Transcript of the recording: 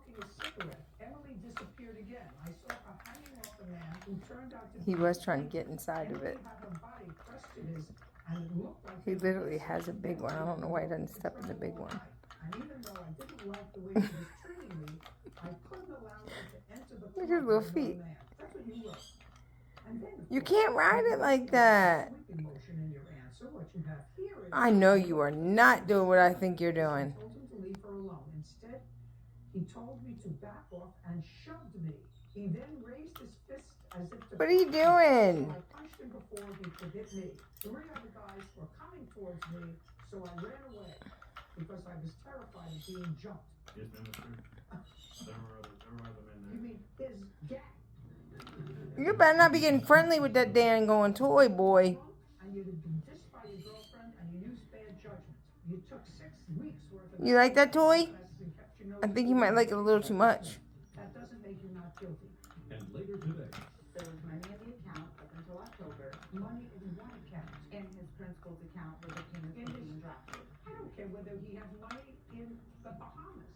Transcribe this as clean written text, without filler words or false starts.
smoking a cigarette. Emily disappeared again. I saw her hanging off the man who turned out to be... He was trying to get inside of it. Emily had her body pressed to his, and it looked like... He literally has a big one. I don't know why he doesn't step in the big one. And even though I didn't like the way she was treating me, I couldn't allow her to enter the... Look at his little feet. That's what you wrote. And then, You can't ride it like that. I know you are not doing what I think you're doing. I told him to leave her alone. Instead, he told me to back off and shoved me. He then raised his fist as if to... What are you doing? So I punched him before he could hit me. 3 other guys were coming towards me, so I ran away because I was terrified of being jumped. Yes, ma'am, that's true. There were other men there. You mean his gang? You better not be getting friendly with that damn going toy boy. And you'd have been dissed by your girlfriend and you used bad judgment. You took 6 weeks worth of... You like that toy? I think you might like it a little too much. That doesn't make you not guilty. And later today, There was money in the account up until October, Money in one account. in his principal's account where the payments were being drafted. I don't care whether he had money in the Bahamas.